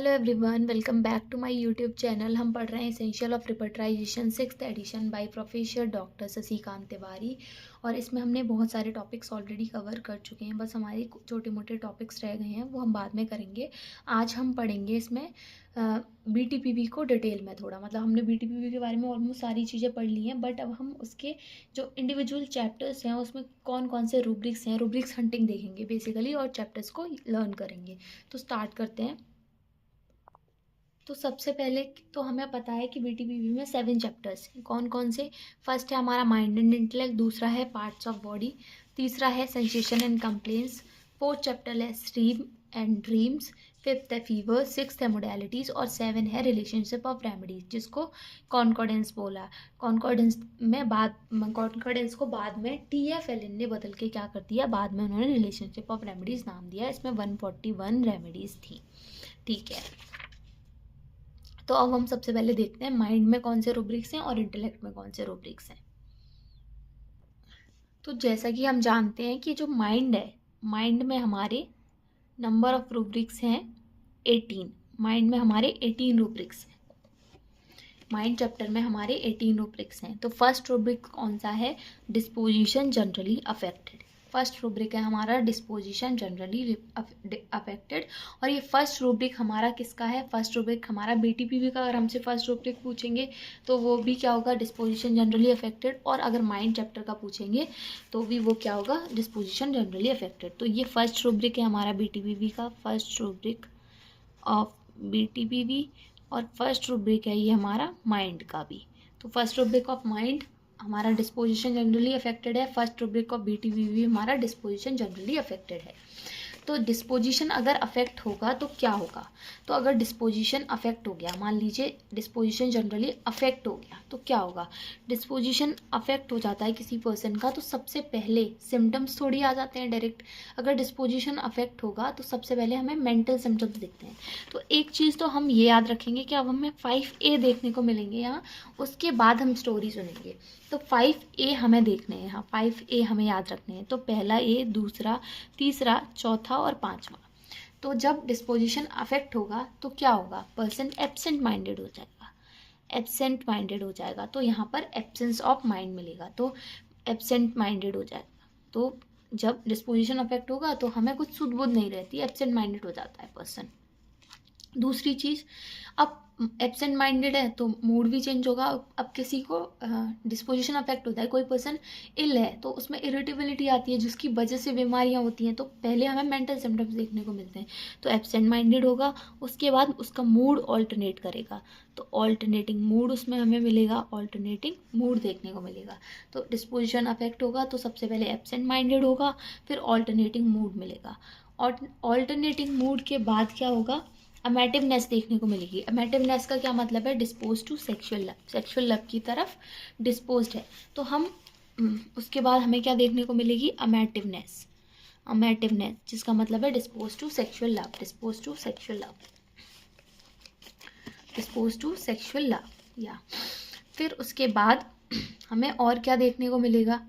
Hello everyone, welcome back to my YouTube channel. हम पढ़ रहे हैं essential of repertorisation 6th edition by professor doctor Shashikant Tiwari. और इसमें हमने बहुत सारे टॉपिक्स ऑलरेडी कवर कर चुके हैं, बस हमारे छोटे मोटे टॉपिक्स रह गए हैं, वो हम बाद में करेंगे। आज हम पढ़ेंगे इसमें बीटीपीवी को डिटेल में थोड़ा, मतलब हमने बीटीपीवी के बारे में ऑलमोस्ट सारी चीज़ें पढ़ ली हैं, बट अब हम उसके जो इंडिविजुअल चैप्टर्स हैं उसमें कौन कौन से रूब्रिक्स हैं, रूब्रिक्स हंटिंग देखेंगे बेसिकली और चैप्टर्स को लर्न करेंगे। तो स्टार्ट करते हैं। तो सबसे पहले तो हमें पता है कि बीटीपीवी में 7 चैप्टर्स हैं। कौन कौन से? फर्स्ट है हमारा माइंड एंड इंटेलेक्ट, दूसरा है पार्ट्स ऑफ बॉडी, तीसरा है sensation and complaints, fourth chapter है स्लीप एंड ड्रीम्स, फिफ्थ है फीवर, सिक्स्थ है मोडेलिटीज़ और 7 है रिलेशनशिप ऑफ रेमेडीज, जिसको कॉन्कॉर्डेंस बोला। कॉन्कॉर्डेंस को बाद में TF-LN ने बदल के क्या कर दिया, बाद में उन्होंने रिलेशनशिप ऑफ रेमेडीज़ नाम दिया। इसमें 141 रेमेडीज़ थी। ठीक है, तो अब हम सबसे पहले देखते हैं माइंड में कौन से रूब्रिक्स हैं और इंटेलेक्ट में कौन से रूब्रिक्स हैं। तो जैसा कि हम जानते हैं कि जो माइंड है, माइंड में हमारे नंबर ऑफ रूब्रिक्स हैं 18। माइंड में हमारे 18 रूब्रिक्स हैं। माइंड चैप्टर में हमारे 18 रूब्रिक्स हैं। तो फर्स्ट रूब्रिक कौन सा है? Disposition generally affected. First rubric है हमारा डिस्पोजिशन जनरली अफेक्टेड। और ये फर्स्ट रूब्रिक हमारा किसका है? फर्स्ट रूब्रिक हमारा बीटीपीवी का। अगर हमसे फर्स्ट रूब्रिक पूछेंगे तो वो भी क्या होगा? Disposition generally affected. और अगर माइंड चैप्टर का पूछेंगे तो भी वो क्या होगा? Disposition generally affected. तो ये फर्स्ट रूब्रिक है हमारा बीटीपीवी का, फर्स्ट रूब्रिक ऑफ बीटीपीवी। और फर्स्ट रूब्रिक है ये हमारा माइंड का भी। तो फर्स्ट रूब्रिक ऑफ माइंड हमारा डिस्पोजिशन जनरली अफेक्टेड है, फर्स्ट रूब्रिक ऑफ बीटीपीवी हमारा डिस्पोजिशन जनरली अफेक्टेड है। तो डिस्पोजिशन अगर अफेक्ट होगा तो क्या होगा? तो अगर डिस्पोजिशन अफेक्ट हो गया, मान लीजिए डिस्पोजिशन जनरली अफेक्ट हो गया, तो क्या होगा? डिस्पोजिशन अफेक्ट हो जाता है किसी पर्सन का तो सबसे पहले सिम्टम्स थोड़ी आ जाते हैं डायरेक्ट। अगर डिस्पोजिशन अफेक्ट होगा तो सबसे पहले हमें मेंटल सिम्टम्स दिखते हैं। तो एक चीज़ तो हम ये याद रखेंगे कि अब हमें 5A देखने को मिलेंगे यहाँ, उसके बाद हम स्टोरी सुनेंगे। तो 5A हमें देखने हैं यहाँ, 5A हमें याद रखने हैं। तो पहला A, दूसरा, तीसरा, चौथा और पांचवा। तो जब डिस्पोजिशन अफेक्ट होगा तो क्या होगा? पर्सन एब्सेंट माइंडेड हो जाएगा, एब्सेंट माइंडेड हो जाएगा। तो यहाँ पर एब्सेंस ऑफ माइंड मिलेगा, तो एब्सेंट माइंडेड हो जाएगा। तो जब डिस्पोजिशन अफेक्ट होगा तो हमें कुछ सुध बुध नहीं रहती, एब्सेंट माइंडेड हो जाता है पर्सन। दूसरी चीज़, अब एब्सेंट माइंडेड है तो मूड भी चेंज होगा। अब किसी को डिस्पोजिशन अफेक्ट होता है, कोई पर्सन इल है तो उसमें इरिटेबिलिटी आती है जिसकी वजह से बीमारियां होती हैं। तो पहले हमें मेंटल सिम्टम्स देखने को मिलते हैं। तो एब्सेंट माइंडेड होगा, उसके बाद उसका मूड ऑल्टरनेट करेगा, तो ऑल्टरनेटिंग मूड उसमें हमें मिलेगा, ऑल्टरनेटिंग मूड देखने को मिलेगा। तो डिस्पोजिशन अफेक्ट होगा तो सबसे पहले एब्सेंट माइंडेड होगा, फिर ऑल्टरनेटिंग मूड मिलेगा। और ऑल्टरनेटिंग मूड के बाद क्या होगा? अमेटिवनेस देखने को मिलेगी। अमेटिवनेस का क्या मतलब है? Dispose to sexual love, sexual love की तरफ डिस्पोज्ड है। तो हम उसके बाद हमें क्या देखने को मिलेगी? अमेटिवनेस, अमेटिवनेस जिसका मतलब है dispose to sexual love, dispose to sexual love, dispose to sexual love. या फिर उसके बाद हमें और क्या देखने को मिलेगा?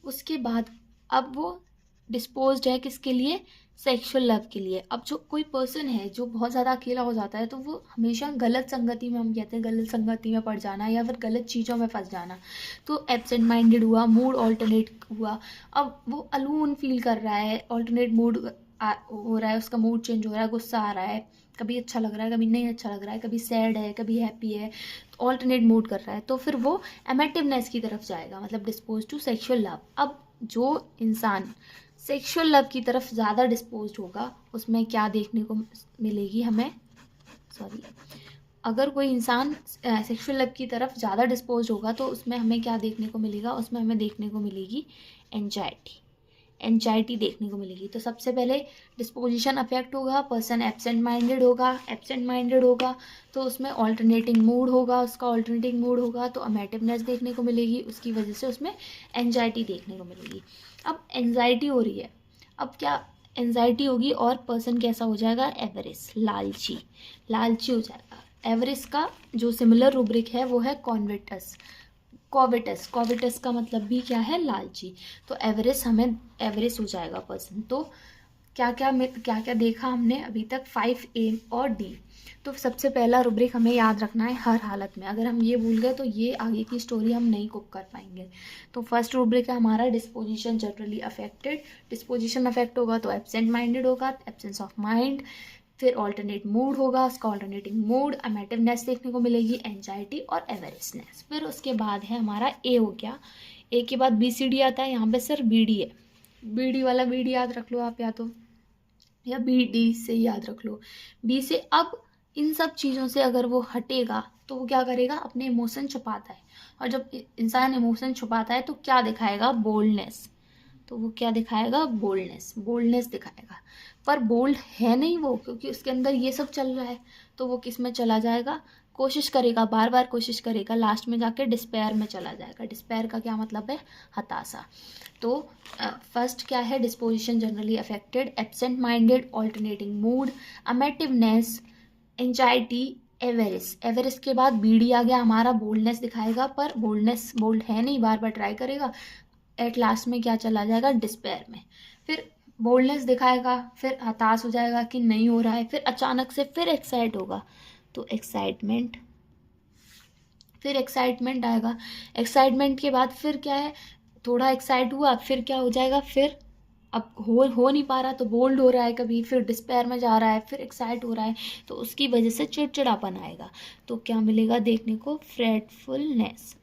उसके बाद अब वो डिस्पोज्ड है किसके लिए? सेक्सुअल लव के लिए। अब जो कोई पर्सन है जो बहुत ज़्यादा अकेला हो जाता है तो वो हमेशा गलत संगति में, हम कहते हैं गलत संगति में पड़ जाना या फिर गलत चीज़ों में फंस जाना। तो एब्सेंट माइंडेड हुआ, मूड ऑल्टरनेट हुआ, अब वो अलोन फील कर रहा है, ऑल्टरनेट मूड हो रहा है, उसका मूड चेंज हो रहा है, गुस्सा आ रहा है, कभी अच्छा लग रहा है, कभी नहीं अच्छा लग रहा है, कभी सैड है, कभी हैप्पी है, ऑल्टरनेट मूड कर रहा है। तो फिर वो एमेटिवनेस की तरफ जाएगा, मतलब डिस्पोज टू सेक्सुअल लव। अब जो इंसान सेक्सुअल लव की तरफ ज़्यादा डिस्पोज होगा उसमें क्या देखने को मिलेगी हमें? सॉरी, अगर कोई इंसान सेक्सुअल लव की तरफ ज़्यादा डिस्पोज होगा तो उसमें हमें क्या देखने को मिलेगा? उसमें हमें देखने को मिलेगी एंजाइटी, एंजाइटी देखने को मिलेगी। तो सबसे पहले डिस्पोजिशन अफेक्ट होगा, पर्सन एब्सेंट माइंडेड होगा, एब्सेंट माइंडेड होगा तो उसमें ऑल्टरनेटिंग मूड होगा, उसका ऑल्टरनेटिंग मूड होगा तो अमेटिवनेस देखने को मिलेगी, उसकी वजह से उसमें एंजाइटी देखने को मिलेगी। अब एंजाइटी हो रही है, अब क्या एंजाइटी होगी और पर्सन कैसा हो जाएगा? एवरेज, लालची, लालची हो जाएगा। एवरेज का जो सिमिलर रूब्रिक है वो है कॉन्वेटस, कॉविटस, कॉविटस का मतलब भी क्या है? लालची। तो एवरेज, हमें एवरेज हो जाएगा पर्सन। तो क्या क्या देखा हमने अभी तक 5A और D। तो सबसे पहला रूब्रिक हमें याद रखना है हर हालत में, अगर हम ये भूल गए तो ये आगे की स्टोरी हम नहीं कुक कर पाएंगे। तो फर्स्ट रूब्रिक है हमारा disposition generally affected. Disposition affect होगा तो एब्सेंट माइंडेड होगा, एब्सेंस ऑफ माइंड। फिर ऑल्टरनेट मूड होगा, उसका ऑल्टरनेटिंग मूड, अमेटिवनेस देखने को मिलेगी, एंजाइटी और एवरेसनेस। फिर उसके बाद है हमारा ए हो गया। ए के बाद BCD आता है, यहाँ पे सिर्फ BD है। BD वाला BD याद रख लो आप, या BD से याद रख लो। B से अब इन सब चीज़ों से अगर वो हटेगा तो वो क्या करेगा, अपने इमोशन छुपाता है। और जब इंसान इमोशन छुपाता है तो क्या दिखाएगा, बोल्डनेस। तो वो क्या दिखाएगा, बोल्डनेस दिखाएगा। पर बोल्ड है नहीं वो, क्योंकि उसके अंदर ये सब चल रहा है। तो वो किस में चला जाएगा, कोशिश करेगा, बार बार कोशिश करेगा, लास्ट में जाके डिस्पेयर में चला जाएगा। डिस्पेयर का क्या मतलब है, हताशा। तो फर्स्ट क्या है, disposition generally affected, absent minded, alternating mood, amativeness, anxiety, avarice के बाद BD आ गया हमारा, बोल्डनेस दिखाएगा, पर बोल्ड है नहीं, बार बार ट्राई करेगा, एट लास्ट में क्या चला जाएगा, डिस्पेयर में। फिर बोल्डनेस दिखाएगा, फिर हताश हो जाएगा कि नहीं हो रहा है, फिर अचानक से फिर एक्साइट होगा, तो एक्साइटमेंट, फिर एक्साइटमेंट आएगा। एक्साइटमेंट के बाद फिर क्या है, थोड़ा एक्साइट हुआ, फिर क्या हो जाएगा, फिर अब हो नहीं पा रहा तो बोल्ड हो रहा है, कभी फिर डिस्पेयर में जा रहा है, फिर एक्साइट हो रहा है, तो उसकी वजह से चिड़चिड़ापन आएगा। तो क्या मिलेगा देखने को, फ्रेटफुलनेस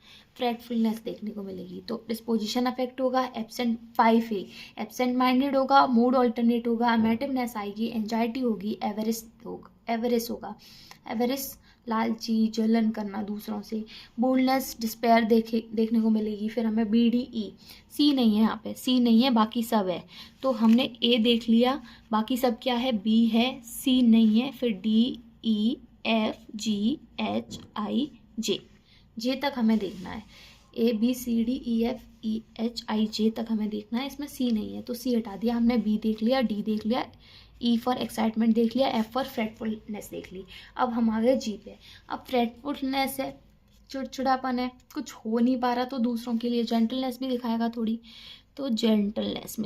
देखने को मिलेगी। तो डिस्पोजिशन अफेक्ट होगा, एब्सेंट 5A, एब्सेंट माइंडेड होगा, मूड ऑल्टरनेट होगा, अमेटिवनेस आएगी, एंजाइटी होगी, एवरेस होगा, लालची, जलन करना दूसरों से, बोल्डनेस, डिस्पेयर देखने को मिलेगी। फिर हमें BDE, C नहीं है, यहाँ पे C नहीं है, बाकी सब है। तो हमने A देख लिया, बाकी सब क्या है, B है, C नहीं है, फिर D, E, F, G, H, I, J तक हमें देखना है। ABCDEFEHIJ तक हमें देखना है, इसमें C नहीं है तो C हटा दिया हमने, B देख लिया, D देख लिया, E फॉर एक्साइटमेंट देख लिया, F फॉर फ्रेटफुलनेस देख ली। अब हम आ गए G पे। अब फ्रेटफुलनेस है, चिड़चिड़ापन है, कुछ हो नहीं पा रहा, तो दूसरों के लिए जेंटलनेस भी दिखाएगा थोड़ी, तो जेंटलनेस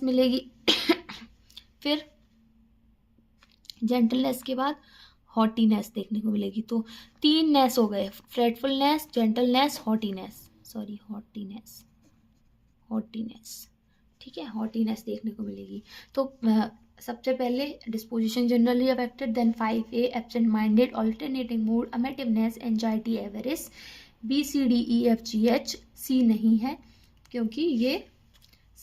मिलेगी। फिर जेंटलनेस के बाद हॉटीनेस देखने को मिलेगी। तो 3 नेस हो गए, फ्रेटफुलनेस, जेंटलनेस, हॉटीनेस। ठीक है, हॉटीनेस देखने को मिलेगी। तो सबसे पहले disposition generally affected, then 5A, absent minded, alternating mood, amativeness, anxiety, avarice, BCDEFGH। C नहीं है क्योंकि ये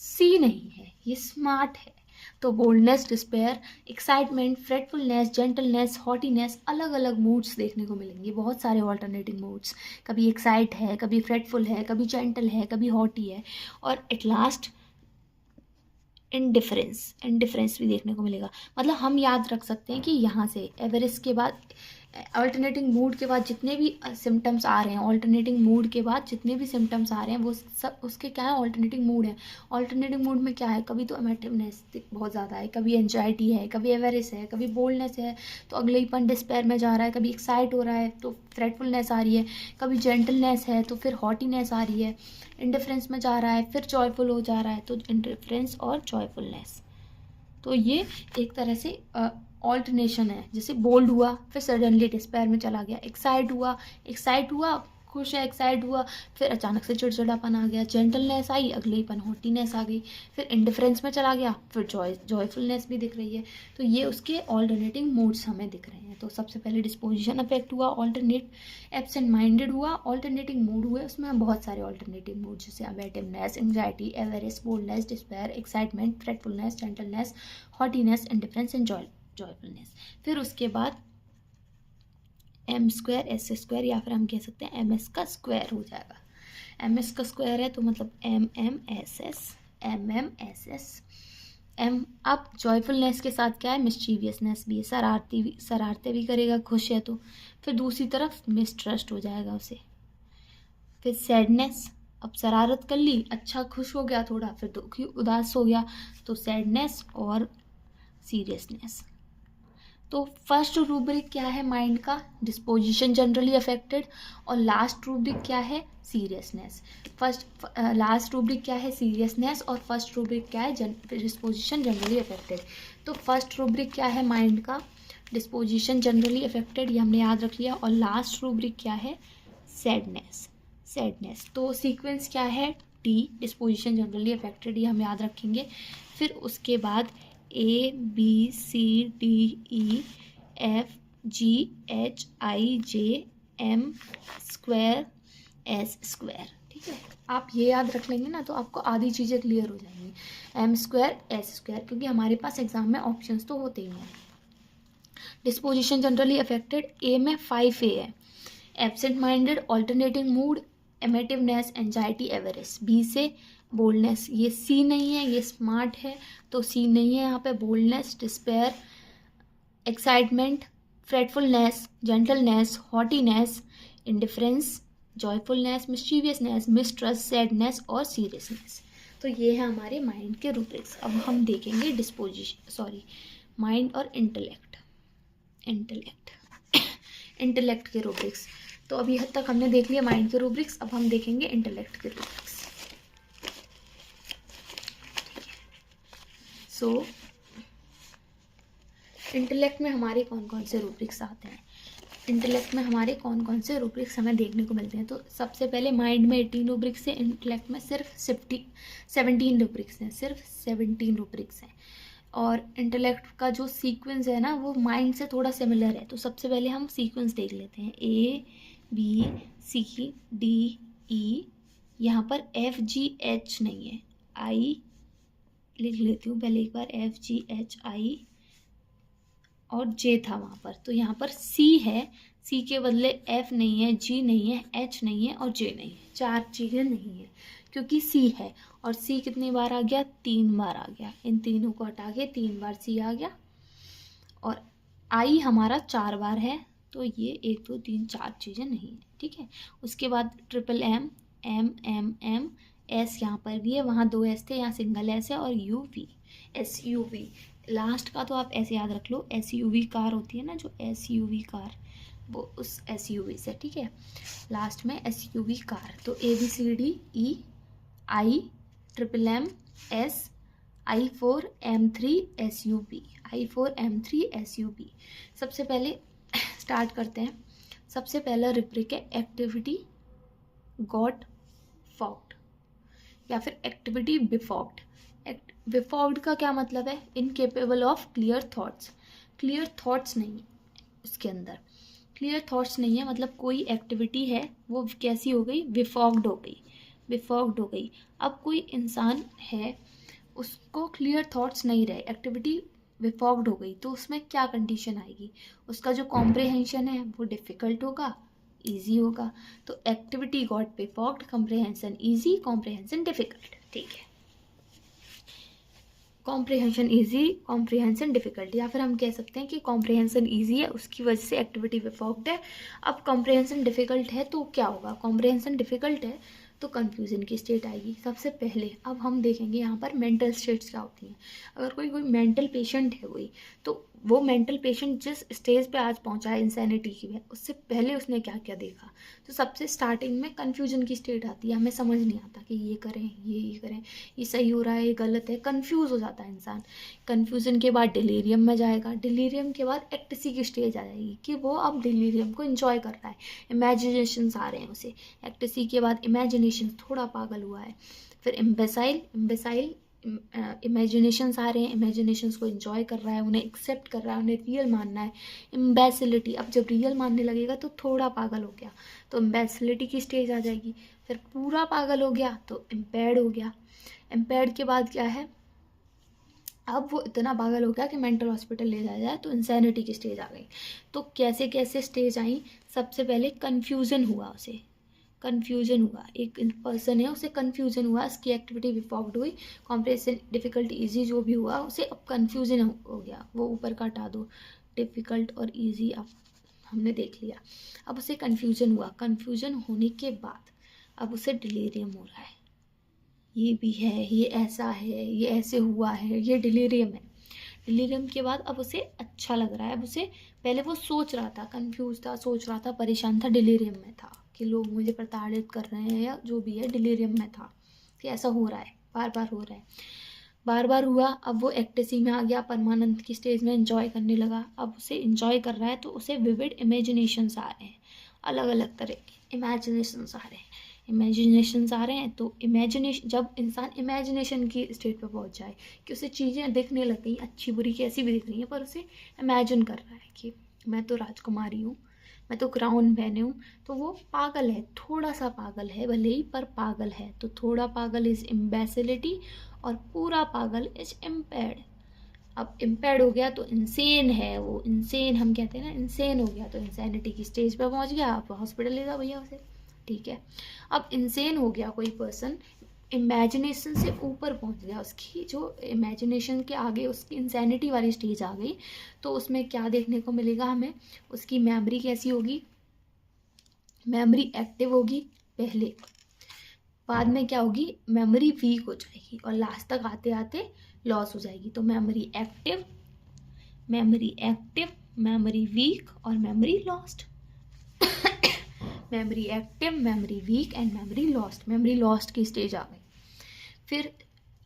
C नहीं है, ये स्मार्ट है। तो boldness, despair, excitement, fretfulness, gentleness, हॉटीनेस, अलग अलग मूड्स देखने को मिलेंगे, बहुत सारे ऑल्टरनेटिंग मूड्स, कभी एक्साइट है, कभी फ्रेटफुल है, कभी जेंटल है, कभी हॉटी है, और एट लास्ट इंडिफरेंस भी देखने को मिलेगा। मतलब हम याद रख सकते हैं कि यहाँ से एवरेस के बाद, अल्टरनेटिंग मूड के बाद जितने भी सिम्टम्स आ रहे हैं, ऑल्टरनेटिंग मूड के बाद जितने भी सिम्टम्स आ रहे हैं वो सब उसके क्या है, ऑल्टरनेटिंग मूड है। ऑल्टरनेटिंग मूड में क्या है, कभी तो अमेटिवनेस बहुत ज़्यादा है, कभी एंजाइटी है, कभी एवरेस है, कभी बोल्डनेस है तो अगलेपन डिस्पेयर में जा रहा है, कभी एक्साइट हो रहा है तो फ्रेटफुलनेस आ रही है, कभी जेंटलनेस है तो फिर हॉटीनेस आ रही है, इंडिफरेंस में जा रहा है फिर जॉयफुल हो जा रहा है, तो इंडिफरेंस और जॉयफुलनेस। तो ये एक तरह से ऑल्टरनेशन है, जैसे बोल्ड हुआ फिर सडनली डिस्पेयर में चला गया, एक्साइट हुआ खुश है, एक्साइट हुआ, फिर अचानक से चिड़चिड़ापन आ गया, जेंटलनेस आई, अगलेपन हॉटीनेस आ गई, फिर इंडिफरेंस में चला गया, फिर जॉयफुलनेस भी दिख रही है। तो ये उसके ऑल्टरनेटिंग मूड्स हमें दिख रहे हैं। तो सबसे पहले डिस्पोजिशन अफेक्ट हुआ, एब्सेंट माइंडेड हुआ, ऑल्टरनेटिंग मूड हुए, उसमें हम बहुत सारे ऑल्टरनेटिव मूड जैसे amativeness, anxiety, avarice, boldness, despair, excitement, fretfulness, gentleness, haughtiness, indifference and joyfulness. फिर उसके बाद M2 S2 या फिर हम कह सकते हैं MS का स्क्वायर हो जाएगा। MS का स्क्वायर है तो मतलब MMSS। अब जॉयफुलनेस के साथ क्या है, मिस्चीवियसनेस भी है, शरारतें भी करेगा खुश है तो। फिर दूसरी तरफ मिसट्रस्ट हो जाएगा उसे। फिर सैडनेस, अब शरारत कर ली, अच्छा खुश हो गया थोड़ा, फिर दुखी उदास हो गया, तो सैडनेस और सीरियसनेस। तो फर्स्ट रूब्रिक क्या है माइंड का? Disposition generally affected. और लास्ट रूब्रिक क्या है? सीरियसनेस। लास्ट रूब्रिक क्या है? सीरियसनेस। और फर्स्ट रूब्रिक क्या है? Disposition generally affected. तो फर्स्ट रूब्रिक क्या है माइंड का? डिस्पोजिशन जनरली अफेक्टेड, ये हमने याद रख लिया। और लास्ट रूब्रिक क्या है? सैडनेस। तो सीक्वेंस क्या है? टी, डिस्पोजिशन जनरली अफेक्टेड, ये हम याद रखेंगे। फिर उसके बाद ABCDEFGHIJM स्क्वायर S स्क्वायर। ठीक है, आप ये याद रख लेंगे ना तो आपको आधी चीज़ें क्लियर हो जाएंगी। M स्क्वायर S स्क्वायर, क्योंकि हमारे पास एग्जाम में ऑप्शंस तो होते ही हैं। डिस्पोजिशन जनरली अफेक्टेड, ए में 5A है। Absent minded, alternating mood, amativeness, anxiety, avarice. B से बोल्डनेस, ये सी नहीं है, ये स्मार्ट है तो सी नहीं है यहाँ पे। Boldness, despair, excitement, fretfulness, gentleness, haughtiness, indifference, joyfulness, mischievousness, mistrust, sadness और सीरियसनेस। तो ये है हमारे माइंड के रूब्रिक्स। अब हम देखेंगे माइंड और इंटेलेक्ट के रूब्रिक्स। तो अभी हद तक हमने देख लिया माइंड के रूब्रिक्स, अब हम देखेंगे इंटेलेक्ट के रूब्रिक्स। सो इंटेलेक्ट में हमारे कौन कौन से रूब्रिक्स आते हैं? इंटेलेक्ट में हमारे कौन कौन से रूब्रिक्स हमें देखने को मिलते हैं? तो सबसे पहले माइंड में 18 रूब्रिक्स है, इंटेलेक्ट में सिर्फ 17 रूब्रिक्स हैं, सिर्फ 17 रूब्रिक्स हैं। और इंटेलेक्ट का जो सीक्वेंस है ना वो माइंड से थोड़ा सिमिलर है। तो सबसे पहले हम सीक्वेंस देख लेते हैं। ABCDE, यहाँ पर FGH नहीं है, I लिख लेती हूँ पहले एक बार, FGHI और J था वहाँ पर, तो यहाँ पर C है। C के बदले F नहीं है, G नहीं है, H नहीं है और J नहीं है। 4 चीज़ें नहीं है क्योंकि C है। और C कितनी बार आ गया? 3 बार आ गया। इन तीनों को हटा के 3 बार C आ गया। और I हमारा 4 बार है, तो ये 1 2 3 4 चीज़ें नहीं है। ठीक है, उसके बाद M, M, S यहाँ पर भी है, वहाँ 2 S थे, यहाँ सिंगल S है। और SUV लास्ट का तो आप ऐसे याद रख लो, SUV कार होती है ना, जो SUV कार, वो उस SUV से। ठीक है, लास्ट में SUV कार। तो ABCDE I M S I4 M3 SUV। सबसे पहले स्टार्ट करते हैं। सबसे पहला रूब्रिक है एक्टिविटी गॉट फॉग्ड या फिर एक्टिविटी बिफॉग्ड। बिफॉग्ड का क्या मतलब है? Incapable of clear thoughts. Clear thoughts नहीं है उसके अंदर, क्लियर थॉट्स नहीं है, मतलब कोई एक्टिविटी है वो कैसी हो गई? बिफॉग्ड हो गई। अब कोई इंसान है, उसको क्लियर थॉट्स नहीं रहे, एक्टिविटी बिफॉग्ड हो गई, तो उसमें क्या कंडीशन आएगी? उसका जो कॉम्प्रिहेंशन है वो डिफ़िकल्ट होगा, ईजी होगा। तो activity got befogged, comprehension easy, comprehension difficult. ठीक है, कॉम्प्रिहेंशन ईजी, कॉम्प्रिहेंशन डिफ़िकल्ट, या फिर हम कह सकते हैं कि कॉम्प्रिहेंशन ईजी है उसकी वजह से एक्टिविटी बिफॉग्ड है। अब कॉम्प्रिहेंशन डिफ़िकल्ट है तो क्या होगा? कॉम्प्रिहेंशन डिफ़िकल्ट है तो कन्फ्यूज़न की स्टेट आएगी सबसे पहले। अब हम देखेंगे यहाँ पर मेंटल स्टेट्स क्या होती हैं। अगर कोई मेंटल पेशेंट है कोई, तो वो मेंटल पेशेंट जिस स्टेज पे आज पहुँचा है इंसैनिटी की में, उससे पहले उसने क्या क्या देखा। तो सबसे स्टार्टिंग में कन्फ्यूजन की स्टेट आती है, हमें समझ नहीं आता कि ये करें, ये करें, ये सही हो रहा है, ये गलत है, कन्फ्यूज़ हो जाता है इंसान। कन्फ्यूज़न के बाद डिलीरियम में जाएगा, डिलीरियम के बाद एक्टेसी की स्टेज आ जाएगी कि वो अब डिलीरियम को इन्जॉय कर रहा है, इमेजिनेशंस आ रहे हैं उसे। एक्टेसी के बाद इमेजिनेशन, थोड़ा पागल हुआ है। फिर इम्बेसाइल इमेजिनेशंस आ रहे हैं, इमेजिनेशंस को एंजॉय कर रहा है, उन्हें एक्सेप्ट कर रहा है, उन्हें रियल मानना है। इम्बेसिलिटी, अब जब रियल मानने लगेगा तो थोड़ा पागल हो गया, तो इम्बेसिलिटी की स्टेज आ जाएगी। फिर पूरा पागल हो गया तो इम्पेयर्ड हो गया। इम्पेयर्ड के बाद क्या है? अब वो इतना पागल हो गया कि मेंटल हॉस्पिटल ले जाया जाए, तो इंसैनिटी की स्टेज आ गई। तो कैसे कैसे स्टेज आई? सबसे पहले कन्फ्यूज़न हुआ, उसे कन्फ्यूजन हुआ, एक पर्सन है उसे कन्फ्यूजन हुआ, उसकी एक्टिविटी बिफॉग्ड हुई, कॉम्प्रिहेंशन डिफ़िकल्ट ईजी जो भी हुआ उसे अब कन्फ्यूजन हो गया, वो ऊपर का हटा दो, डिफ़िकल्ट और ईजी अब हमने देख लिया। अब उसे कन्फ्यूजन हुआ, कन्फ्यूजन होने के बाद अब उसे डिलीरियम हो रहा है, ये भी है, ये ऐसा है, ये ऐसे हुआ है, ये डिलीरियम है। डिलीरियम के बाद अब उसे अच्छा लग रहा है। अब उसे, पहले वो सोच रहा था, कंफ्यूज था, सोच रहा था, परेशान था, डिलीरियम में था कि लोग मुझे प्रताड़ित कर रहे हैं या जो भी है, डिलीरियम में था कि ऐसा हो रहा है, बार बार हो रहा है, बार बार हुआ। अब वो एक्टेसी में आ गया, परमानंद की स्टेज में एंजॉय करने लगा। अब उसे एंजॉय कर रहा है तो उसे विविड इमेजिनेशंस आ रहे हैं, अलग अलग तरह के इमेजिनेशंस आ रहे हैं, इमेजिनेशंस आ रहे हैं। तो इमेजिनेशन, जब इंसान इमेजिनेशन की स्टेट पे पहुंच जाए कि उसे चीज़ें दिखने लग गई, अच्छी बुरी कैसी भी दिख रही हैं, पर उसे इमेजिन कर रहा है कि मैं तो राजकुमारी हूँ, मैं तो क्राउन पहने हूँ, तो वो पागल है, थोड़ा सा पागल है भले ही, पर पागल है। तो थोड़ा पागल इज इम्बेसिलिटी और पूरा पागल इज इम्पेयर्ड। अब इम्पेयर्ड हो गया तो इंसेन है, वो इंसेन हम कहते हैं ना, इंसेन हो गया तो इंसैनिटी की स्टेज पे पहुंच गया, आप हॉस्पिटल ले जाओ भैया उसे, ठीक है। अब इंसेन हो गया कोई पर्सन, इमेजिनेशन से ऊपर पहुंच गया, उसकी जो इमेजिनेशन के आगे उसकी इंसैनिटी वाली स्टेज आ गई, तो उसमें क्या देखने को मिलेगा हमें, उसकी मेमोरी कैसी होगी, मेमोरी एक्टिव होगी पहले, बाद में क्या होगी, मेमोरी वीक हो जाएगी और लास्ट तक आते आते लॉस हो जाएगी। तो memory active, memory active, memory weak और memory lost. Memory active, memory weak and memory lost. Memory lost की स्टेज आ गई। फिर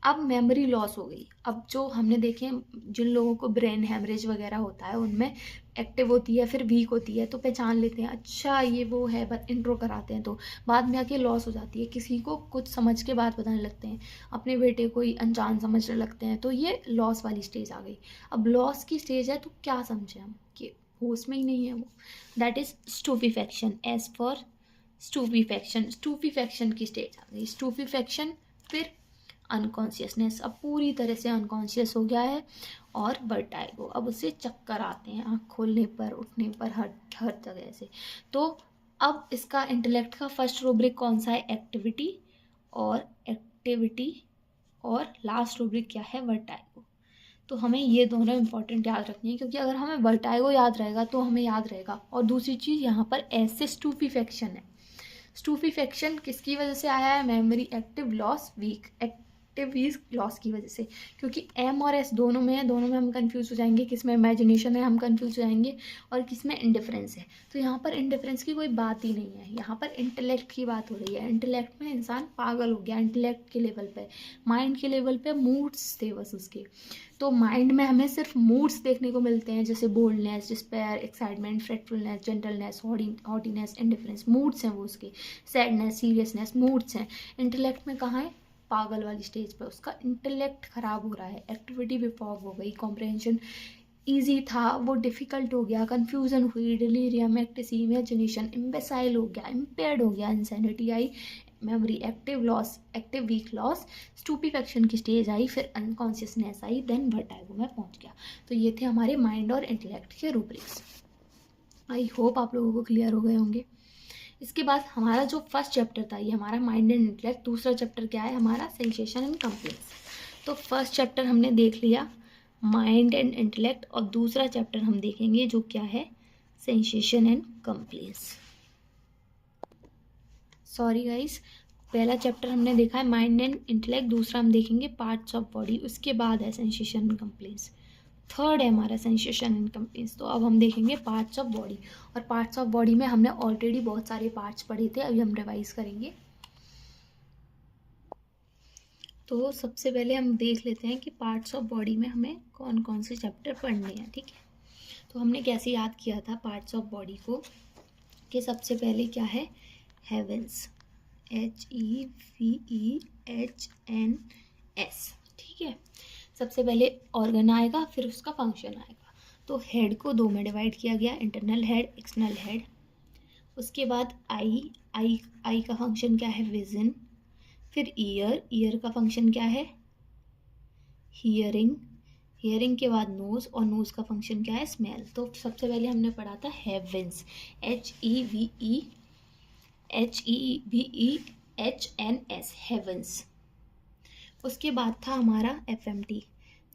अब मेमोरी लॉस हो गई। अब जो हमने देखे, जिन लोगों को ब्रेन हैमरेज वगैरह होता है उनमें एक्टिव होती है, फिर वीक होती है, तो पहचान लेते हैं अच्छा ये वो है, बस इंट्रो कराते हैं, तो बाद में आके लॉस हो जाती है। किसी को कुछ समझ के बात बताने लगते हैं, अपने बेटे को ही अनजान समझने लगते हैं, तो ये लॉस वाली स्टेज आ गई। अब लॉस की स्टेज है तो क्या समझे हम कि होश में ही नहीं है वो, दैट इज स्टूपिफेक्शन। एज फॉर स्टूपिफेक्शन, स्टूपिफेक्शन की स्टेज आ गई। स्टूपिफेक्शन, फिर अनकॉन्शियसनेस, अब पूरी तरह से अनकॉन्शियस हो गया है। और वर्टाइगो, अब उसे चक्कर आते हैं आँख खोलने पर, उठने पर, हर हर जगह से। तो अब इसका इंटेलेक्ट का फर्स्ट रूब्रिक कौन सा है, एक्टिविटी, और एक्टिविटी, और लास्ट रूब्रिक क्या है, वर्टाइगो। तो हमें ये दोनों इंपॉर्टेंट याद रखनी है, क्योंकि अगर हमें वर्टाइगो याद रहेगा तो हमें याद रहेगा। और दूसरी चीज़ यहाँ पर ऐसे स्टूपिफेक्शन है, स्टूपिफेक्शन किसकी वजह से आया है, memory active loss weak, active weak loss की वजह से, क्योंकि एम और एस दोनों में है, दोनों में हम कंफ्यूज हो जाएंगे, किस में इमेजिनेशन है हम कंफ्यूज हो जाएंगे, और किस में इंडिफरेंस है। तो यहाँ पर इंडिफरेंस की कोई बात ही नहीं है, यहाँ पर इंटेलेक्ट की बात हो रही है। इंटेलेक्ट में इंसान पागल हो गया, इंटेलेक्ट के लेवल पे, माइंड के लेवल पे मूड्स थे बस उसके। तो माइंड में हमें सिर्फ मूड्स देखने को मिलते हैं, जैसे boldness, despair, excitement, fretfulness, gentleness, haughtiness, indifference, moods हैं वो उसके, सैडनेस, सीरियसनेस, मूड्स हैं। इंटेलेक्ट में कहाँ है, पागल वाली स्टेज पे उसका इंटेलेक्ट खराब हो रहा है, एक्टिविटी भी फॉग हो गई, कॉम्प्रहेंशन ईजी था वो डिफ़िकल्ट हो गया, कन्फ्यूज़न हुई, डिलीरियम, एक्टेसी, इमेजिनेशन इम्बेसाइल हो गया, इम्पेयर्ड हो गया, इंसैनिटी आई, memory active loss, active weak loss, stupefaction की स्टेज आई, फिर अनकॉन्शियसनेस आई, देन वर्टाइगो में पहुंच गया। तो ये थे हमारे माइंड और इंटेलेक्ट के रूब्रिक्स। आई होप आप लोगों को क्लियर हो गए होंगे। इसके बाद हमारा जो फर्स्ट चैप्टर था ये हमारा माइंड एंड इंटेलेक्ट, दूसरा चैप्टर क्या है हमारा, सेंसेशन एंड कंप्लेंट्स। तो फर्स्ट चैप्टर हमने देख लिया माइंड एंड इंटेलेक्ट, और दूसरा चैप्टर हम देखेंगे जो क्या है, sensation and complaints. Sorry guys, पहला चैप्टर हमने देखा है माइंड एंड इंटेलेक्ट, दूसरा हम देखेंगे पार्ट्स ऑफ बॉडी, उसके बाद है सेंसेशन एंड कंप्लेंट्स। थर्ड है हमारा सेंसेशन एंड कंप्लेंट्स। तो अब हम देखेंगे पार्ट्स ऑफ बॉडी, और पार्ट्स ऑफ बॉडी में हमने ऑलरेडी बहुत सारे पार्ट्स पढ़े थे, अभी हम रिवाइज करेंगे। तो सबसे पहले हम देख लेते हैं कि पार्ट्स ऑफ बॉडी में हमें कौन कौन से चैप्टर पढ़ने हैं, ठीक है। तो हमने कैसे याद किया था पार्ट्स ऑफ बॉडी को, कि सबसे पहले क्या है, हेवेंस, HEVEHNS, ठीक है। सबसे पहले ऑर्गन आएगा, फिर उसका फंक्शन आएगा। तो हेड को दो में डिवाइड किया गया, इंटरनल हेड, एक्सटर्नल हेड। उसके बाद आई का फंक्शन क्या है, विजन। फिर ईयर का फंक्शन क्या है, हियरिंग के बाद नोज, और नोज का फंक्शन क्या है, स्मेल। तो सबसे पहले हमने पढ़ा था हेवेंस, HEVEHNS, हेवेंस। उसके बाद था हमारा FMT,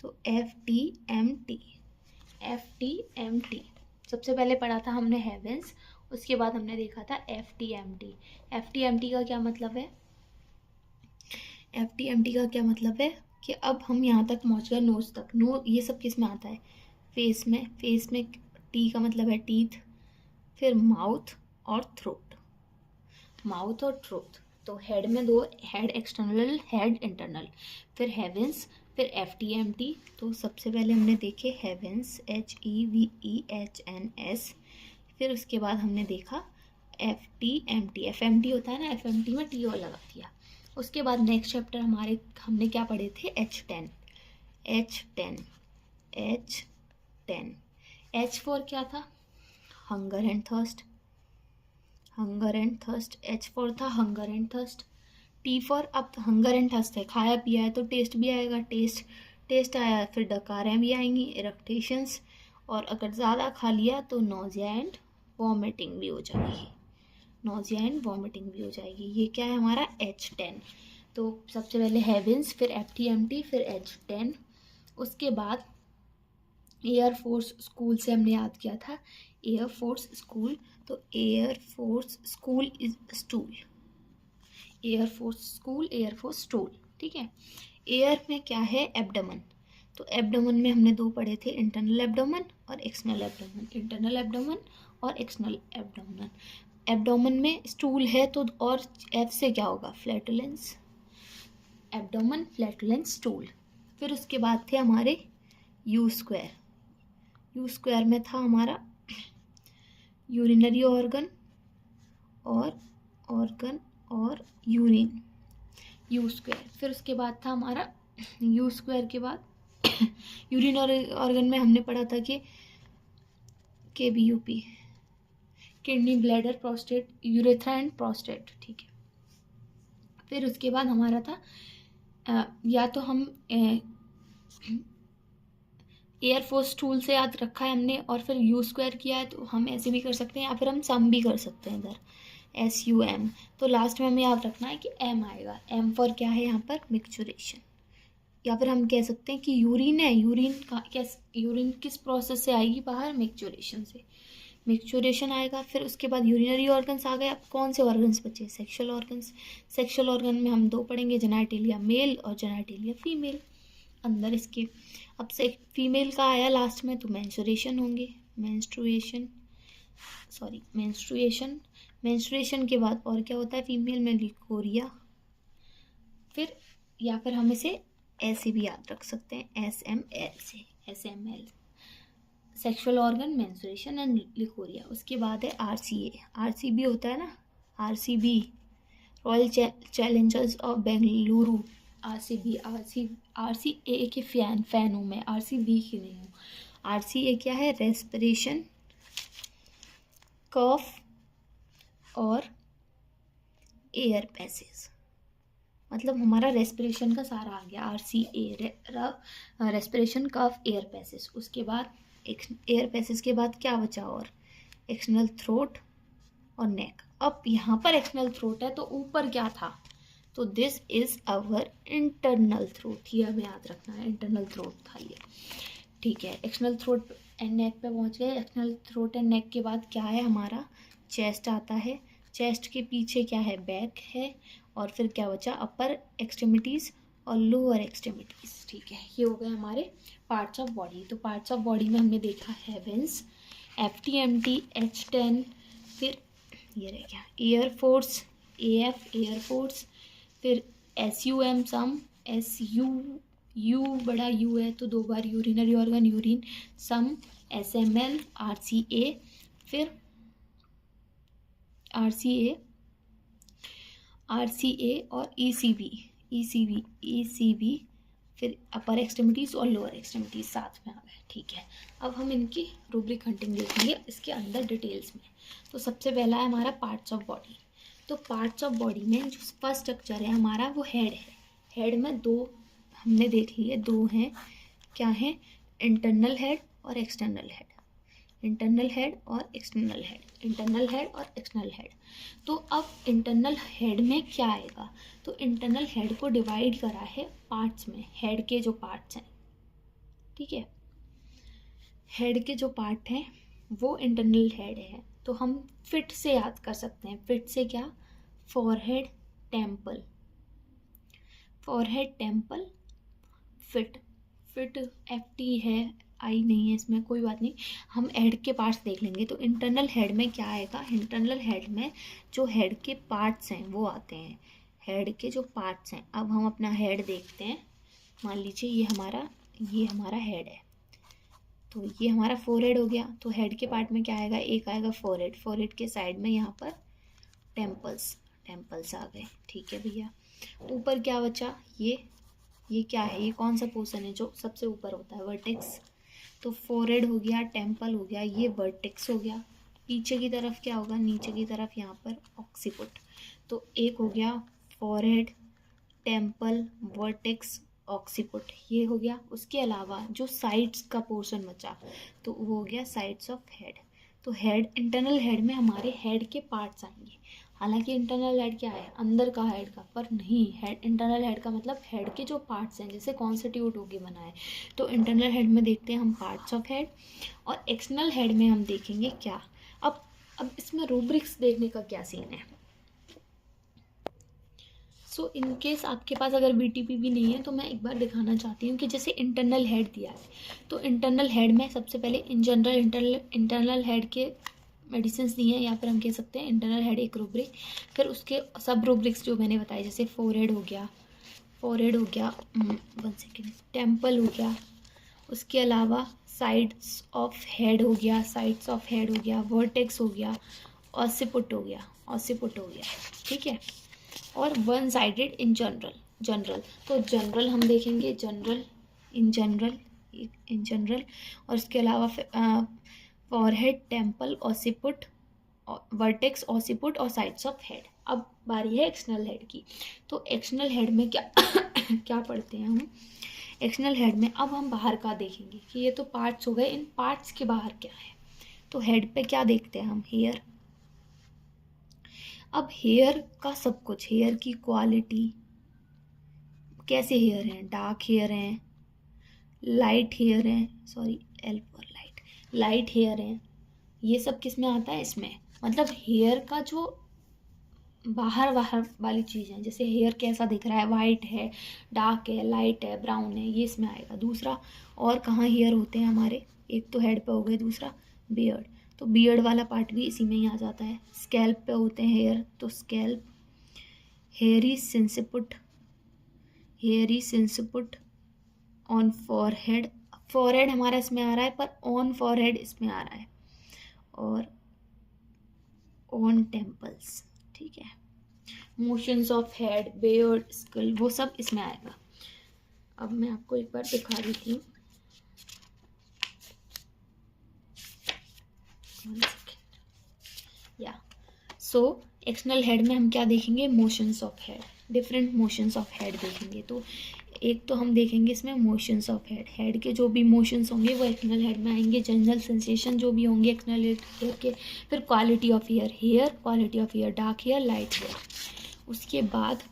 तो FTMT। सबसे पहले पढ़ा था हमने हेवेंस, उसके बाद हमने देखा था FTMT। FTMT का क्या मतलब है, FTMT का क्या मतलब है, कि अब हम यहाँ तक पहुँच गए नोज तक। नो ये सब किस में आता है? फेस में। फेस में टी का मतलब है टीथ, फिर माउथ और थ्रोट। माउथ और थ्रोट। तो हेड में दो, हेड एक्सटर्नल, हेड इंटरनल। फिर हेवेंस, फिर FTMT। तो सबसे पहले हमने देखे हेवेंस, HEVEHNS। फिर उसके बाद हमने देखा FTMT। FMT होता है ना, FMT में टी और लगा दिया। उसके बाद नेक्स्ट चैप्टर हमारे हमने क्या पढ़े थे? H10। H फॉर क्या था? Hunger and thirst. Hunger and thirst. H for था hunger and thirst. T for, अब हंगर एंड थर्स्ट है, खाया पिया है तो टेस्ट भी आएगा, टेस्ट आया, फिर डकारें भी आएंगी, इरेक्टेशंस, और अगर ज़्यादा खा लिया तो नोजिया एंड वॉमिटिंग भी हो जाएगी। नोजिया एंड वॉमिटिंग भी हो जाएगी। ये क्या है हमारा? H10। तो सबसे पहले हेवेंस, फिर FTMT, फिर H10। उसके बाद एयरफोर्स स्कूल से हमने याद किया था, एयरफोर्स स्कूल। तो air force school is stool. Air force school, air force stool, ठीक है। एयर में क्या है? एब्डोमेन। तो एब्डोमेन में हमने दो पढ़े थे, इंटरनल एब्डोमेन और एक्सटर्नल एब्डोमेन। इंटरनल एब्डोमेन और एक्सटर्नल एब्डोमेन। एब्डोमेन में स्टूल है तो, और F से क्या होगा? फ्लैटुलेंस। Abdomen, flatulence, stool. फिर उसके बाद थे हमारे यू स्क्वायर। यू स्क्वायर में था हमारा यूरिनरी ऑर्गन और यूरिन, यू स्क्वायर। फिर उसके बाद था हमारा यू स्क्वायर के बाद यूरिन ऑर्गन में हमने पढ़ा था कि KBUP, kidney, bladder, prostate, urethra and prostate, ठीक है। फिर उसके बाद हमारा था या तो हम एयरफोर्स टूल से याद रखा है हमने और फिर यू स्क्वायर किया है, तो हम ऐसे भी कर सकते हैं, या फिर हम सम भी कर सकते हैं इधर, SUM। तो लास्ट में हमें याद रखना है कि M आएगा। M फॉर क्या है यहाँ पर? मिक्सचुरेशन। या फिर हम कह सकते हैं कि यूरिन है, यूरिन का यूरिन किस प्रोसेस से आएगी बाहर? मिक्सचुरेशन से। मिक्सचुरेशन आएगा। फिर उसके बाद यूरिनरी ऑर्गन्स आ गए। अब कौन से ऑर्गन्स बचे? Sexual organs. सेक्सुअल ऑर्गन में हम दो पढ़ेंगे, जेनिटलिया मेल और जेनिटलिया फीमेल। अंदर इसके अब से फीमेल का आया लास्ट में, तो मेंस्ट्रुएशन होंगे, मेंस्ट्रुएशन के बाद और क्या होता है फीमेल में? लिकोरिया। फिर या फिर हम इसे ऐसे भी याद रख सकते हैं, SML से, SML, sexual organ, menstruation and leucorrhoea. उसके बाद है RCA होता है ना, RCB, royal Challengers of Bengaluru. RCA के फैन हूँ मैं, RCB की नहीं हूँ। RCA क्या है? रेस्पिरेशन, कफ और एयर पैसेज। मतलब हमारा रेस्पिरेशन का सारा आ गया, RCA, रेस्पिरेशन, कफ, एयर पैसेज। उसके बाद एयर पैसेज के बाद क्या बचा? और एक्सटर्नल थ्रोट और नेक। अब यहाँ पर एक्सटर्नल थ्रोट है तो ऊपर क्या था? तो this is our internal throat. ये हमें याद रखना है, इंटरनल थ्रोट था ये, ठीक है। एक्सटर्नल थ्रोट एंड नेक पे पहुँच गए। एक्सटर्नल थ्रोट एंड नेक के बाद क्या है हमारा? चेस्ट आता है। चेस्ट के पीछे क्या है? बैक है। और फिर क्या बचा? अपर एक्सट्रीमिटीज़ और लोअर एक्सट्रीमिटीज़, ठीक है। ये हो गए हमारे पार्ट्स ऑफ बॉडी। तो पार्ट्स ऑफ बॉडी में हमने देखा हेवेंस, FTMT, H10, फिर ये रह गया एयरफोर्स, AF, एयरफोर्स, फिर SUM, सम, SU बड़ा U है तो दो बार यूरिनरी ऑर्गन, यूरिन, सम, SML, फिर RCA और ECB, फिर अपर एक्सट्रीमिटीज़ और लोअर एक्सट्रीमिटीज़ साथ में आ गए, ठीक है। अब हम इनकी रूब्रिक हंटिंग देखेंगे इसके अंदर डिटेल्स में। तो सबसे पहला है हमारा पार्ट्स ऑफ बॉडी। तो पार्ट्स ऑफ बॉडी में जो फर्स्ट स्ट्रक्चर है हमारा वो हेड है। हेड में दो हमने देख लिए, दो हैं, क्या है? इंटरनल हेड और एक्सटर्नल हेड। इंटरनल हेड और एक्सटर्नल हेड, इंटरनल हेड और एक्सटर्नल हेड। तो अब इंटरनल हेड में क्या आएगा? तो इंटरनल हेड को डिवाइड करा है पार्ट्स में, हेड के जो पार्ट्स हैं, ठीक है। हेड के जो पार्ट हैं वो इंटरनल हेड है। तो हम फिट से याद कर सकते हैं। फिट से क्या? Forehead, temple, forehead, temple, fit, fit FT है, आई नहीं है इसमें, कोई बात नहीं, हम हेड के पार्ट्स देख लेंगे। तो इंटरनल हेड में क्या आएगा, इंटरनल हेड में जो हेड के पार्ट्स हैं वो आते हैं, हेड के जो पार्ट्स हैं। अब हम अपना हेड देखते हैं, मान लीजिए ये हमारा हेड है, तो ये हमारा फोरहेड हो गया। तो हेड के पार्ट में क्या आएगा, एक आएगा फोरहेड, फोरहेड के साइड में यहाँ पर टेम्पल्स आ गए, ठीक है भैया। ऊपर क्या बचा, ये क्या है, ये कौन सा पोर्शन है जो सबसे ऊपर होता है, वर्टेक्स। तो फोरहेड हो गया, टेम्पल हो गया, ये वर्टेक्स हो गया। पीछे की तरफ क्या होगा, नीचे की तरफ यहाँ पर ऑक्सीपुट। तो एक हो गया फोरहेड, टेम्पल, वर्टेक्स, ऑक्सीपुट, ये हो गया। उसके अलावा जो साइड्स का पोर्शन बचा तो वो हो गया साइड्स ऑफ हेड। तो हेड, इंटरनल हेड में हमारे हेड के पार्ट्स आएंगे। हालांकि इंटरनल हेड क्या है, अंदर का हेड का, पर नहीं, हेड, इंटरनल हेड का मतलब हेड के जो पार्ट्स हैं, जैसे कॉन्स्टिट्यूट होके बना है। तो इंटरनल हेड में देखते हैं हम पार्ट्स ऑफ हेड, और एक्सटर्नल हेड में हम देखेंगे क्या। अब इसमें रूब्रिक्स देखने का क्या सीन है। सो इन केस आपके पास अगर BTP भी नहीं है तो मैं एक बार दिखाना चाहती हूँ कि जैसे इंटरनल हेड दिया है, तो इंटरनल हेड में सबसे पहले इन जनरल इंटरनल हेड के मेडिसिन दी हैं, या फिर हम कह सकते हैं इंटरनल हेड एक रूब्रिक। फिर उसके सब रूब्रिक्स जो मैंने बताए, जैसे फोरहेड हो गया, 1 सेकेंड, टेम्पल हो गया, उसके अलावा साइड्स ऑफ हेड हो गया, वर्टेक्स हो गया, ऑसिपुट हो गया, ठीक है। और 1 साइडेड इन जनरल। तो जनरल हम देखेंगे, इन जनरल, और उसके अलावा forehead, temple, occiput, vertex, occiput और साइड्स ऑफ हेड। अब बारी है एक्सटर्नल हेड की। तो एक्सटर्नल हेड में क्या क्या पढ़ते हैं हम, एक्सटर्नल हेड में अब हम बाहर का देखेंगे कि ये तो पार्ट्स हो गए, इन पार्ट्स के बाहर क्या है। तो हेड पे क्या देखते हैं हम, हेयर। अब हेयर का सब कुछ, हेयर की क्वालिटी, कैसे हेयर हैं, डार्क हेयर हैं, लाइट हेयर हैं, sorry L for light hair हैं, ये सब किस में आता है, इसमें। मतलब हेयर का जो बाहर वाली चीज़ है, जैसे हेयर कैसा दिख रहा है, वाइट है, डार्क है, लाइट है, ब्राउन है, ये इसमें आएगा। दूसरा, और कहाँ हेयर होते हैं हमारे, एक तो हेड पे हो गए, दूसरा बियर्ड, तो बियर्ड वाला पार्ट भी इसी में ही आ जाता है। स्कैल्प पे होते हैं हेयर, तो scalp, hairy sinciput on forehead, forehead हमारा इसमें आ रहा है, पर ऑन फॉरहेड इसमें आ रहा है, और ऑन टेम्पल्स, ठीक है। Motions of head, beard, skull, वो सब इसमें आएगा। अब मैं आपको एक बार दिखा देती हूँ, या सो एक्सटर्नल हेड में हम क्या देखेंगे, motions of head, different motions of head देखेंगे। तो एक तो हम देखेंगे इसमें मोशंस ऑफ हेड, हेड के जो भी मोशंस होंगे वो एक्सटर्नल हेड में आएंगे, जनरल सेंसेशन जो भी होंगे एक्सटर्नल हेड के। फिर quality of quality of hair, dark hair, light hair. उसके बाद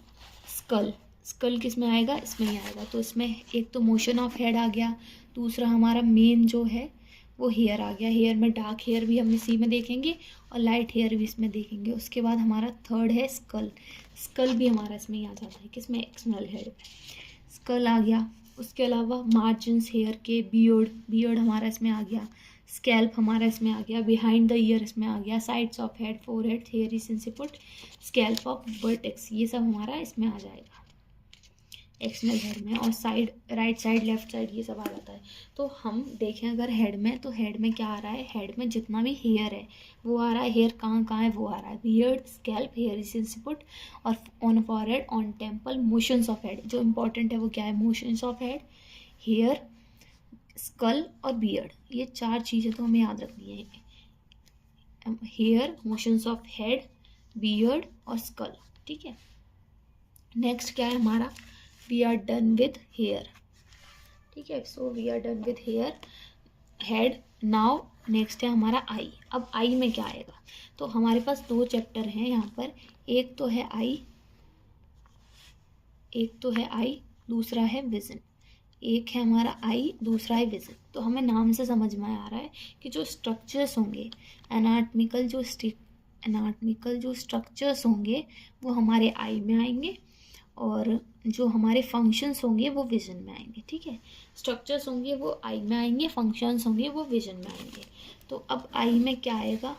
स्कल किस में आएगा, इसमें ही आएगा। तो इसमें एक तो मोशन ऑफ हेड आ गया, दूसरा हमारा मेन जो है वो हेयर आ गया। हेयर में डार्क हेयर भी हम इसी में देखेंगे और लाइट हेयर भी इसमें देखेंगे। उसके बाद हमारा थर्ड है स्कल भी हमारा इसमें ही आ जाता है, किसमें, एक्सटर्नल हेड में, स्कल आ गया। उसके अलावा मार्जिन्स हेयर के, बियर्ड हमारा इसमें आ गया, स्कैल्प हमारा इसमें आ गया, बिहाइंड द ईयर इसमें आ गया, sides of head, forehead, hairy sinciput, scalp of vertex, ये सब हमारा इसमें आ जाएगा एक्सटर्नल हेड में। और side, right side, left side, ये सब आ जाता है। तो हम देखें अगर हेड में, तो हेड में क्या आ रहा है, हेड में जितना भी हेयर है वो आ रहा है। हेयर कहाँ कहाँ है, वो आ रहा है, बियर्ड, स्कैल्प, हेयर सिंसिपुट, और on forehead, on temple, motions of head. जो इंपॉर्टेंट है वो क्या है, motions of head, hair, skull और बियर्ड, ये 4 चीज़ें तो हमें याद रखनी है, hair, motions of head, beard और स्कल, ठीक है। नेक्स्ट क्या है हमारा, we are done with hair, ठीक है। So we are done with hair, head. Now next है हमारा आई। अब आई में क्या आएगा, तो हमारे पास 2 चैप्टर हैं यहाँ पर, एक तो है आई, दूसरा है विजन। एक है हमारा आई, दूसरा है विजन। तो हमें नाम से समझ में आ रहा है कि जो स्ट्रक्चर्स होंगे, एनाटमिकल जो स्ट्रक्चर्स होंगे वो हमारे आई में आएंगे, और जो हमारे फंक्शंस होंगे वो विजन में आएंगे, ठीक है। स्ट्रक्चर्स होंगे वो आई में आएंगे, फंक्शंस होंगे वो विजन में आएंगे। तो अब आई में क्या आएगा,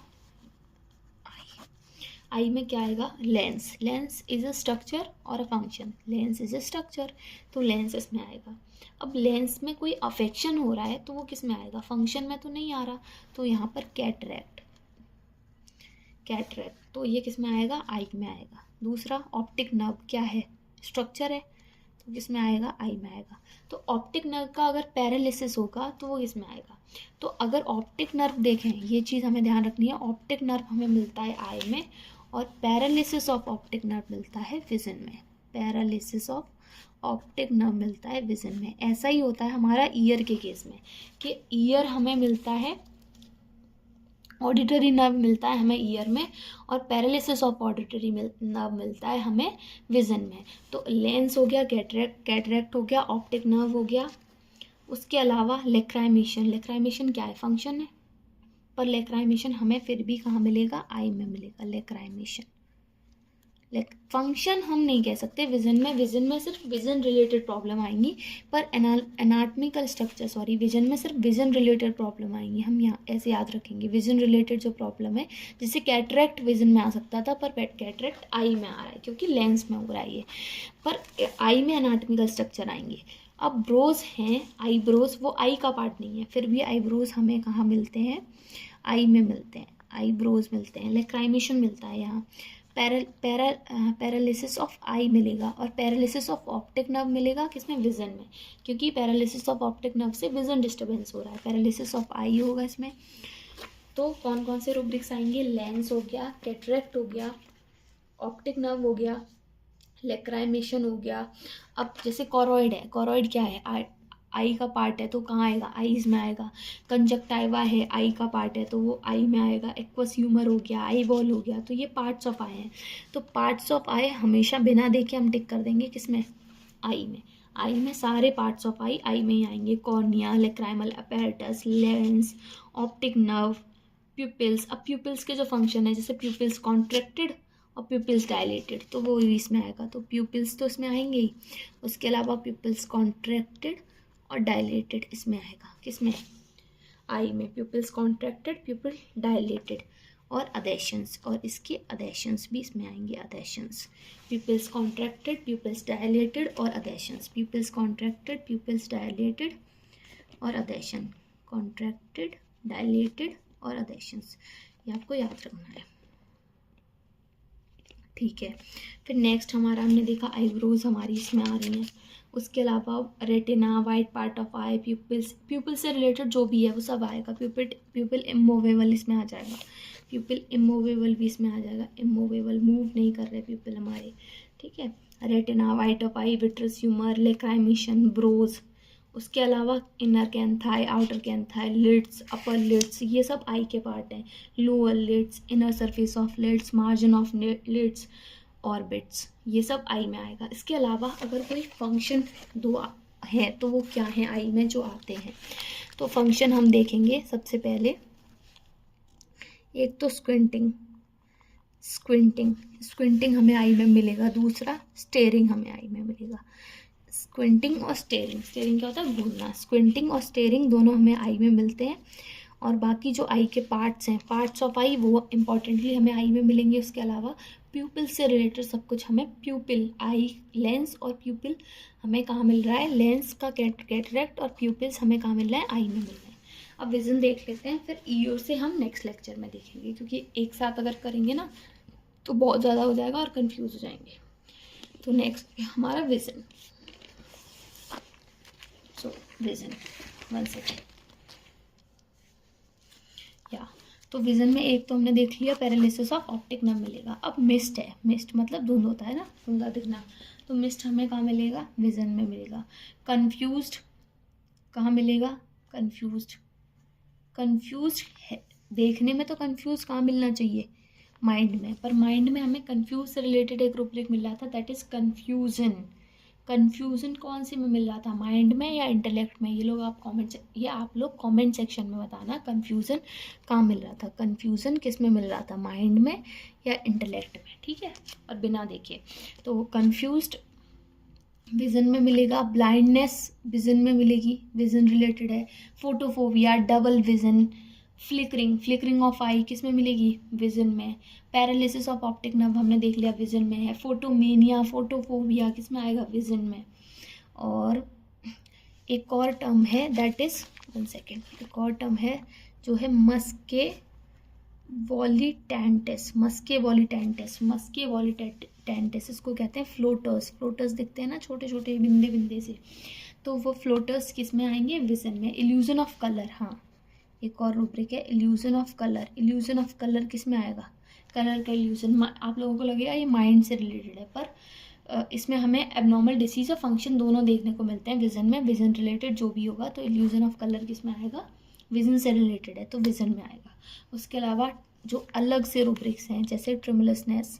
आई में क्या आएगा, lens. Lens is a structure और a function, lens is a structure, तो लेंस इसमें आएगा। अब लेंस में कोई अफेक्शन हो रहा है तो वो किस में आएगा, फंक्शन में तो नहीं आ रहा, तो यहाँ पर कैटरैक्ट, कैटरैक्ट, तो ये किस में आएगा, आई में आएगा। दूसरा ऑप्टिक नर्व क्या है, स्ट्रक्चर है, तो किस में आएगा, आई में आएगा। तो ऑप्टिक नर्व का अगर पैरालिसिस होगा तो वो किस में आएगा। तो अगर ऑप्टिक नर्व देखें, ये चीज़ हमें ध्यान रखनी है, ऑप्टिक नर्व हमें मिलता है आई में और पैरालिसिस ऑफ ऑप्टिक नर्व मिलता है विजन में। पैरालिसिस ऑफ ऑप्टिक नर्व मिलता है विजन में। ऐसा ही होता है हमारा ईयर के केस में कि ईयर हमें मिलता है, ऑडिटरी नर्व मिलता है हमें ईयर में और पैरालिसिस ऑफ ऑडिटरी नर्व मिलता है हमें विजन में। तो लेंस हो गया, कैटरैक्ट हो गया, ऑप्टिक नर्व हो गया। उसके अलावा लेक्राइमेशन, लेक्राइमेशन क्या है, फंक्शन है, पर लेक्राइमेशन हमें फिर भी कहाँ मिलेगा, आई में मिलेगा लेक्राइमेशन। फंक्शन हम नहीं कह सकते विजन में, विजन में सिर्फ विजन रिलेटेड प्रॉब्लम आएंगी, पर एनाटॉमिकल स्ट्रक्चर, सॉरी, विजन में सिर्फ विजन रिलेटेड प्रॉब्लम आएंगी। हम यहाँ ऐसे याद रखेंगे, विजन रिलेटेड जो प्रॉब्लम है, जैसे कैटरैक्ट विजन में आ सकता था पर कैटरैक्ट आई में आ रहा है क्योंकि लेंस में हो रहा है ये, पर आई में एनाटॉमिकल स्ट्रक्चर आएंगे। अब ब्रोज हैं, आईब्रोज, वो आई का पार्ट नहीं है, फिर भी आईब्रोज हमें कहाँ मिलते हैं, आई में मिलते हैं, आईब्रोज मिलते हैं। लेक्राइमेशन मिलता है यहाँ, पैरालिसिस ऑफ आई मिलेगा और पैरालिसिस ऑफ ऑप्टिक नर्व मिलेगा किसमें, विजन में, क्योंकि पैरालिसिस ऑफ ऑप्टिक नर्व से विजन डिस्टर्बेंस हो रहा है। पैरालिसिस ऑफ आई होगा इसमें। तो कौन कौन से रूब्रिक्स आएंगे, लेंस हो गया, कैटरैक्ट हो गया, ऑप्टिक नर्व हो गया, लेक्राइमेशन हो गया। अब जैसे कॉरॉइड है, कॉरॉइड क्या है, आई का पार्ट है तो कहाँ आएगा, आईज में आएगा। कंजक्टाइवा है, आई का पार्ट है तो वो आई में आएगा। एक्वस ह्यूमर हो गया, आई बॉल हो गया, तो ये पार्ट्स ऑफ आई हैं। तो पार्ट्स ऑफ आई हमेशा बिना देखे हम टिक कर देंगे किसमें, आई में। आई में सारे पार्ट्स ऑफ आई में ही आएंगे। Cornea, lacrimal apparatus, lens, optic nerve, pupils. अब प्यूपिल्स के जो फंक्शन है, जैसे प्यूपिल्स कॉन्ट्रैक्टेड और प्यूपिल्स डायलेटेड, तो वो इसमें आएगा, तो प्यूपिल्स तो इसमें आएंगे ही। उसके अलावा प्यूपिल्स कॉन्ट्रैक्टेड और डायलेटेड इसमें आएगा, किसमें, आई में। प्यूपिल्स कॉन्ट्रैक्टेड, प्यूपिल डायलेटेड और अधेशंस, और इसके अधेशंस भी इसमें आएंगे, अधेशंस। प्यूपिल्स कॉन्ट्रैक्टेड, प्यूपिल्स डायलेटेड और अधेशंस। प्यूपिल्स कॉन्ट्रैक्टेड, प्यूपिल्स डायलेटेड और अधेशन, कॉन्ट्रैक्टेड, डायलेटेड और अधेशंस, ये आपको याद रखना है, ठीक है। फिर नेक्स्ट हमारा हमने देखा आईब्रोज हमारी इसमें आ रही हैं। उसके अलावा retina, white part of I, pupils, प्यूपिल से रिलेटेड जो भी है वो सब आएगा। प्यूपिल इमूवेबल इसमें आ जाएगा, प्यूपिल इमूवेबल भी इसमें आ जाएगा। इमूवेबल, मूव नहीं कर रहे प्यूपिल हमारे, ठीक है। Retina, white of eye, vitreous humour, lachrymation, brows. उसके अलावा inner canthi, outer canthi, lids, upper lids, ये सब आई के पार्ट हैं। Lower lids, inner surface of lids, margin of lids, orbits, ये सब आई में आएगा। इसके अलावा अगर कोई फंक्शन दो है तो वो क्या है आई में जो आते हैं, तो फंक्शन हम देखेंगे सबसे पहले। एक तो स्क्विंटिंग, स्क्विंटिंग हमें आई में मिलेगा। दूसरा स्टेयरिंग हमें आई में मिलेगा। स्क्विंटिंग और स्टेयरिंग, स्टेयरिंग क्या होता है, घूमना। स्क्विंटिंग और स्टेयरिंग दोनों हमें आई में मिलते हैं। और बाकी जो आई के पार्ट्स हैं, पार्ट्स ऑफ आई, वो इंपॉर्टेंटली हमें आई में मिलेंगे। उसके अलावा प्यूपिल से रिलेटेड सब कुछ हमें, प्यूपिल, आई, लेंस और प्यूपिल हमें कहाँ मिल रहा है, लेंस का कैटरैक्ट और प्यूपिल्स हमें कहाँ मिल रहा है, आई में मिल रहा है। अब विजन देख लेते हैं, फिर ईओ से हम नेक्स्ट लेक्चर में देखेंगे, क्योंकि एक साथ अगर करेंगे ना तो बहुत ज़्यादा हो जाएगा और कन्फ्यूज हो जाएंगे। तो नेक्स्ट हमारा विजन। सो विजन, 1 सेकेंड, या तो विजन में एक तो हमने देख लिया, पैरालिसिस ऑफ ऑप्टिक नर्व मिलेगा। अब मिस्ट है, मिस्ट मतलब धुंध होता है ना, धुंधला दिखना, तो मिस्ट हमें कहाँ मिलेगा, विजन में मिलेगा। कंफ्यूज्ड कहाँ मिलेगा, कंफ्यूज्ड है, देखने में तो कंफ्यूज कहाँ मिलना चाहिए, माइंड में, पर माइंड में हमें कंफ्यूज से रिलेटेड एक रूब्रिक मिल रहा था, दैट इज कन्फ्यूजन। कन्फ्यूजन कौन सी में मिल रहा था, माइंड में या इंटेलेक्ट में, ये आप लोग कमेंट सेक्शन में बताना कन्फ्यूजन कहाँ मिल रहा था। कन्फ्यूजन किस में मिल रहा था, माइंड में या इंटेलेक्ट में, ठीक है। और बिना देखे तो कंफ्यूज्ड विजन में मिलेगा। ब्लाइंडनेस विजन में मिलेगी, विजन रिलेटेड है। Photophobia, double vision, flickering of eye किस में मिलेगी, विजन में। पैरालिसिस ऑफ ऑप्टिक नर्व हमने देख लिया, विजन में है। फोटोमेनिया, फोटोफोबिया किस में आएगा, विजन में। और एक और टर्म है दैट इज, वन सेकेंड, एक और टर्म है जो है मस्के वॉलीटेंटिस, इसको कहते हैं फ्लोटर्स दिखते हैं ना छोटे छोटे बिंदे से, तो वो फ्लोटर्स किस में आएंगे, विजन में। इल्यूजन ऑफ कलर, हाँ एक और रूब्रिक है, इल्यूजन ऑफ कलर किस में आएगा, कलर का इल्यूजन। आप लोगों को लगेगा ये माइंड से रिलेटेड है, पर इसमें हमें एबनॉर्मल डिसीज और फंक्शन दोनों देखने को मिलते हैं विजन में। विजन रिलेटेड जो भी होगा तो इल्यूजन ऑफ कलर किस में आएगा, विजन से रिलेटेड है तो विजन में आएगा। उसके अलावा जो अलग से रूब्रिक्स हैं जैसे ट्रिमलसनेस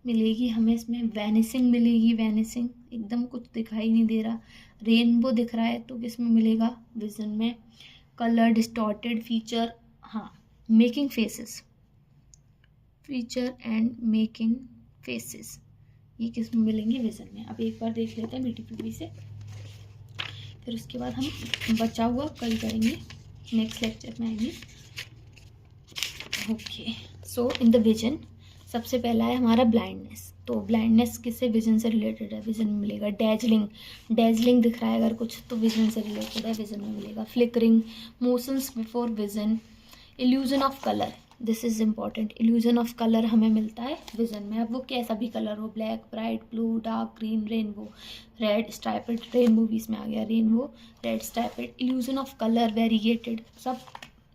मिलेगी हमें, इसमें वैनिसिंग मिलेगी, वैनिसिंग एकदम कुछ दिखाई नहीं दे रहा। रेनबो दिख रहा है तो किस में मिलेगा, विजन में। कलर डिस्टॉर्टेड फीचर, हाँ making faces, feature and making faces ये किस में मिलेंगे, विजन में। अब एक बार देख लेते हैं BTPP से, फिर उसके बाद हम बचा हुआ कल करेंगे, नेक्स्ट लेक्चर में आएंगे। Okay, so in the vision सबसे पहला है हमारा ब्लाइंडनेस। तो ब्लाइंडनेस किससे, विजन से रिलेटेड है, विजन में मिलेगा। डेजलिंग दिख रहा है अगर कुछ तो विजन से रिलेटेड है, विजन में मिलेगा। Flickering, motions before vision. Illusion of colour, this is important, illusion of colour हमें मिलता है विजन में। अब वो कैसा भी कलर हो, black, bright blue, dark green, rainbow, red striped, rainbow भी इसमें आ गया, rainbow, red striped. Illusion of colour variegated, सब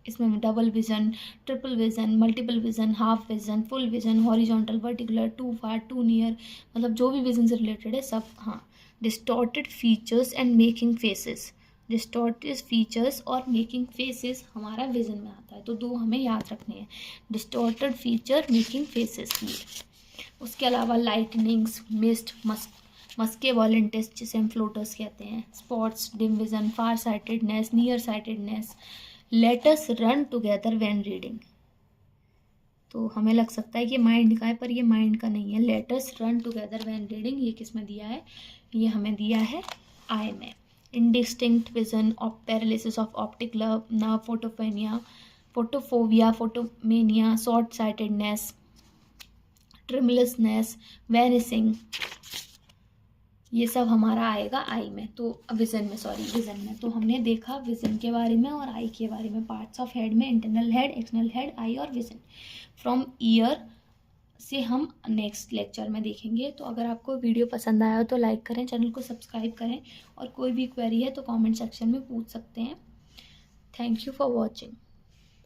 इसमें double vision, triple vision, multiple vision, half vision, full vision, horizontal, vertical, too far, too near, मतलब जो भी vision से रिलेटेड है सब। हाँ, distorted features and making faces, distorted features और मेकिंग फेसेस हमारा विजन में आता है, तो दो हमें याद रखने हैं, डिस्टॉर्टेड फीचर, मेकिंग फेसेस की। उसके अलावा लाइटनिंग्स, मिस्ट, मस्के वॉलेंटिस जिसे हम फ्लोटर्स कहते हैं, spots, dim vision, far sightedness, near sightedness. Let us run together when reading, तो हमें लग सकता है कि माइंड का है पर ये माइंड का नहीं है। Let us run together when reading ये किस में दिया है, ये हमें दिया है आई में। Indistinct vision, of paralysis of optic nerve, photophobia, photomania, short sightedness, tremulousness, vanishing, ये सब हमारा आएगा आई में, तो विजन में। तो हमने देखा विजन के बारे में और आई के बारे में। पार्ट्स ऑफ हेड में इंटरनल हेड, एक्सटर्नल हेड, आई और विजन। फ्रॉम ईयर से हम नेक्स्ट लेक्चर में देखेंगे। तो अगर आपको वीडियो पसंद आया हो तो लाइक करें, चैनल को सब्सक्राइब करें, और कोई भी क्वेरी है तो कमेंट सेक्शन में पूछ सकते हैं। Thank you for watching.